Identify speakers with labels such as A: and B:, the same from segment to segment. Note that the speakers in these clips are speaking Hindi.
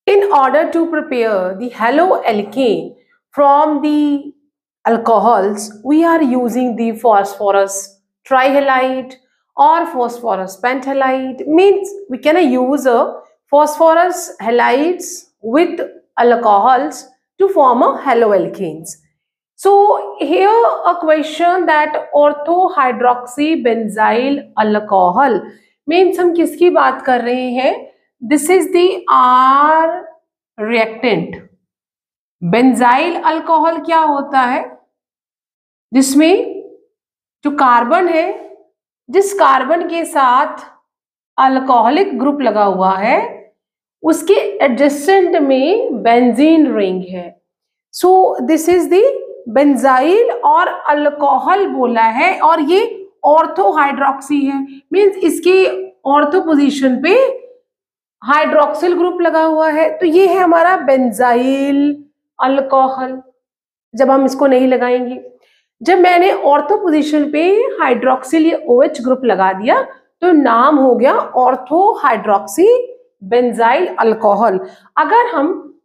A: In order to prepare the haloalkane from the alcohols, we are using the phosphorus trihalide or phosphorus pentahalide. Means we can use a phosphorus halides with alcohols to form a haloalkanes. So here a question that orthohydroxybenzyl alcohol means हम किसकी बात कर रहे हैं? This is the R reactant. Benzyl alcohol क्या होता है? जिसमें जो कार्बन है, जिस कार्बन के साथ अल्कोहलिक ग्रुप लगा हुआ है, उसके एडजेसेंट में बेंजीन रिंग है. So this is the benzyl और अल्कोहल बोला है और ये ऑर्थोहाइड्रोक्सी है. मींस इसके ऑर्थो पोजीशन पे हाइड्रोक्सिल ग्रुप लगा हुआ है. तो ये है हमारा बेंजाइल अल्कोहल. जब हम इसको नहीं लगाएंगे, जब मैंने ऑर्थो पोजीशन पे हाइड्रोक्सिल या OH ग्रुप लगा दिया तो नाम हो गया ऑर्थोहाइड्रोक्सी बेंजाइल अल्कोहल. अगर हम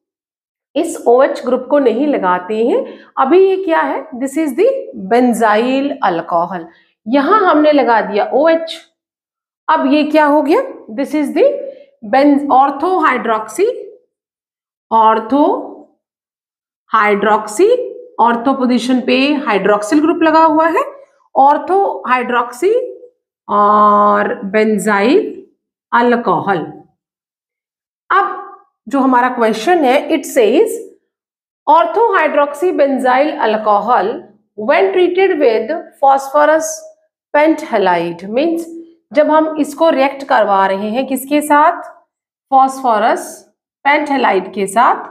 A: इस OH ग्रुप को नहीं लगाते हैं, अभी ये क्या है? This is the benzyl alcohol. यहां हमने लगा दिया OH. अब ये क्या हो गया? This is the ऑर्थोहाइड्रोक्सी ortho position पे हाइड्रोक्सिल ग्रुप लगा हुआ है, ऑर्थोहाइड्रोक्सी और बेंजाइल अल्कोहल. अब जो हमारा क्वेश्चन है, it says ortho hydroxy benzyl alcohol when treated with phosphorus pentahalide. Means जब हम इसको रिएक्ट करवा रहे हैं किसके साथ? फॉस्फोरस पेंटहलाइड के साथ,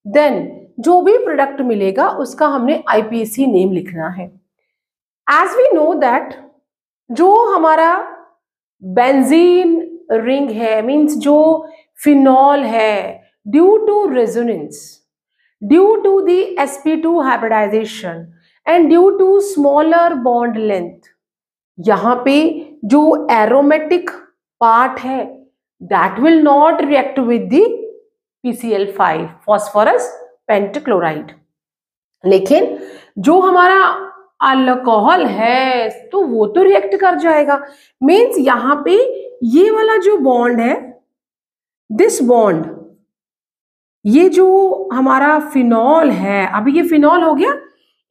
A: देन जो भी प्रोडक्ट मिलेगा उसका हमने IPAC नेम लिखना है. एज वी नो दैट जो हमारा बेंजीन रिंग है, मींस जो फिनॉल है, due to resonance, due to the sp2 hybridisation and due to smaller bond length, यहाँ पे जो एरोमेटिक पार्ट है that will not react with the PCl5 phosphorus pentachloride. लेकिन जो हमारा अल्कोहल है तो वो तो रिएक्ट कर जाएगा. मींस यहाँ पे ये वाला जो बॉन्ड है, दिस बॉन्ड, ये जो हमारा फिनॉल है, अभी ये फिनॉल हो गया,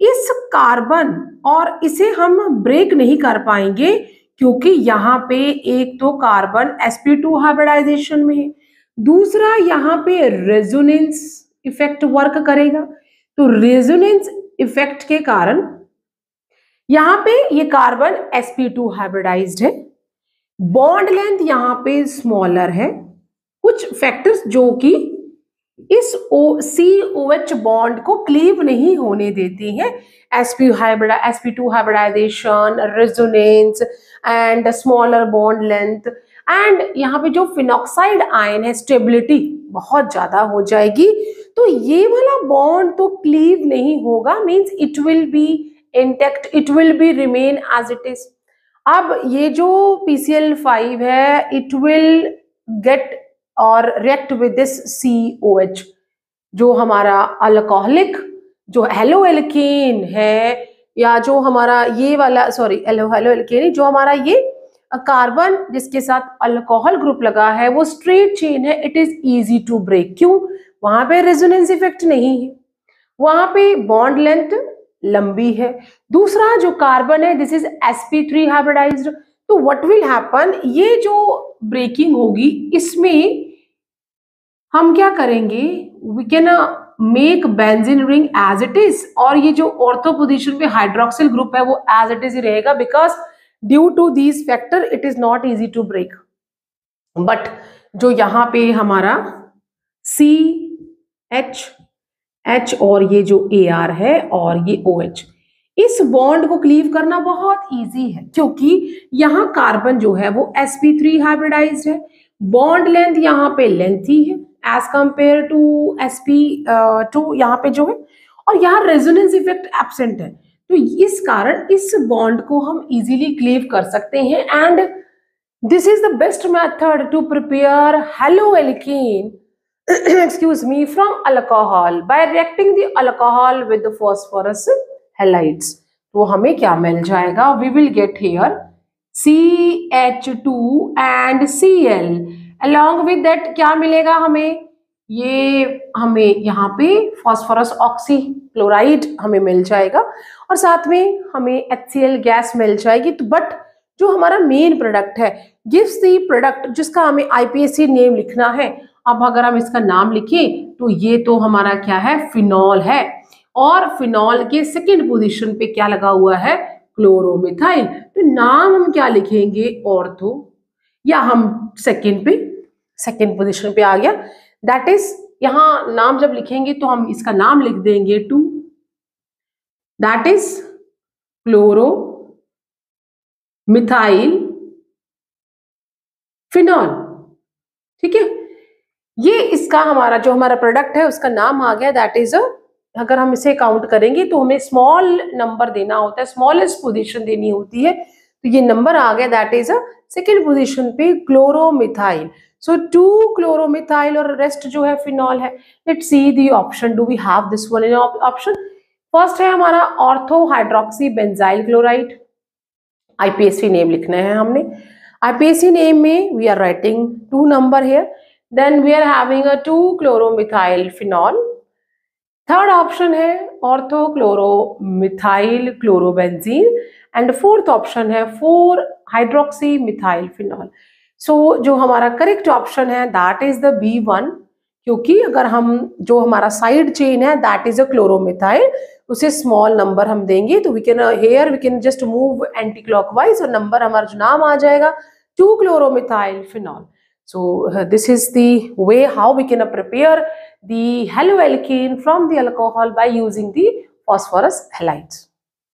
A: इस कार्बन और इसे हम ब्रेक नहीं कर पाएंगे क्योंकि यहाँ पे एक तो कार्बन sp2 हाइब्रिडाइजेशन में है, दूसरा यहाँ पे रेजोनेंस इफेक्ट वर्क करेगा. तो रेजोनेंस इफेक्ट के कारण यहाँ पे ये कार्बन sp2 हाइब्रिडाइज्ड है, बॉन्ड लेंथ यहाँ पे स्मॉलर है, कुछ फैक्टर्स जो कि इस COH बॉन्ड को क्लीव नहीं होने देते हैं. sp2 hybridization, resonance and smaller bond length. And यहाँ पे जो फिनॉक्साइड आयन है, स्टेबिलिटी बहुत ज्यादा हो जाएगी, तो ये वाला बॉन्ड तो क्लीव नहीं होगा. Means it will be intact, it will be remain as it is. अब ये जो PCl5 है, इट विल गेट और रिएक्ट विद दिस COH, जो हमारा अल्कोहलिक जो हेलोएल्केन है, या जो हमारा ये वाला हेलोएल्केन, जो हमारा ये कार्बन जिसके साथ अल्कोहल ग्रुप लगा है वो स्ट्रेट चेन है, it is easy to break. क्यों? वहां पे रेजोनेंस इफेक्ट नहीं है, वहां पे बॉन्ड लेंथ लंबी है. दूसरा जो कार्बन है, दिस इज sp3 हाइब्रिडाइज्ड. तो व्हाट विल हैपन, ये जो ब्रेकिंग होगी इसमें हम क्या करेंगे? We can make benzene ring as it is, और ये जो ऑर्थो पोजीशन पे हाइड्रोक्सिल ग्रुप है वो एज इट इज ही रहेगा, because due to these factor it is not easy to break. But जो यहाँ पे हमारा CH और ये जो AR है और ये OH, इस बॉन्ड को क्लीव करना बहुत इजी है क्योंकि यहाँ कार्बन जो है वो sp3 हाइब्रिडाइज्ड है, बॉन्ड लेंथ यहाँ पे लेंथी है एज कंपेयर टू sp2 यहाँ पे जो है, और यहाँ रेजोनेंस इफेक्ट एब्सेंट है. तो इस कारण इस बॉन्ड को हम इजीली क्लीव कर सकते हैं. And this is the best method to prepare haloalkane excuse me, from alcohol by reacting the alcohol with the phosphorus halides. तो हमें क्या मिल जाएगा? We will get here CH2 and Cl. Along with that क्या मिलेगा हमें? ये हमें यहाँ पे फॉस्फोरस ऑक्सी क्लोराइड हमें मिल जाएगा और साथ में हमें HCl गैस मिल जाएगी। तो बट जो हमारा मेन प्रोडक्ट है, गिव्स द प्रोडक्ट, जिसका हमें IPAC नेम लिखना है। अब अगर हम इसका नाम लिखें तो ये तो हमारा क्या है? फिनॉल है। और फिनॉल के सेकेंड पोजीशन पे क्या लगा हुआ है? क्लोरोमिथाइल। तो नाम हम क्या लिखेंगे? ऑर्थो, या हम सेकेंड पोजीशन पे आ गया, दैट इज, यहां नाम जब लिखेंगे तो हम इसका नाम लिख देंगे 2, that is chloro methyl phenol. ठीक है, ये इसका हमारा जो हमारा प्रोडक्ट है उसका नाम आ गया, दैट इज अगर हम इसे काउंट करेंगे तो हमें स्मॉल नंबर देना होता है, स्मॉलेस्ट पोजीशन देनी होती है। तो ये नंबर आ गया, दैट इज सेकेंड पोजीशन पे क्लोरोमिथाइल। सो 2 क्लोरोमिथाइल और रेस्ट जो है फिनॉल है। Let's see the option, do we have this one in option? First है हमारा ortho hydroxy benzyl chloride. IPAC name लिखना है हमने। IPAC नेम में we are writing 2 number here, then we are having a 2 chloromethyl phenol. Third option है ortho chloromethyl chlorobenzene and fourth option है 4 हाइड्रोक्सी मिथाइल फिनॉल। सो जो हमारा करेक्ट ऑप्शन है दैट इज द B1, क्योंकि अगर हम जो हमारा साइड चेन है दैट इज अ क्लोरोमिथाइल, उसे स्मॉल नंबर हम देंगे तो we can just move anti clockwise और नंबर हमारा जो नाम आ जाएगा 2 chloromethyl phenol. So this is the way how we can prepare the haloalkane from the alcohol by using the phosphorus halides.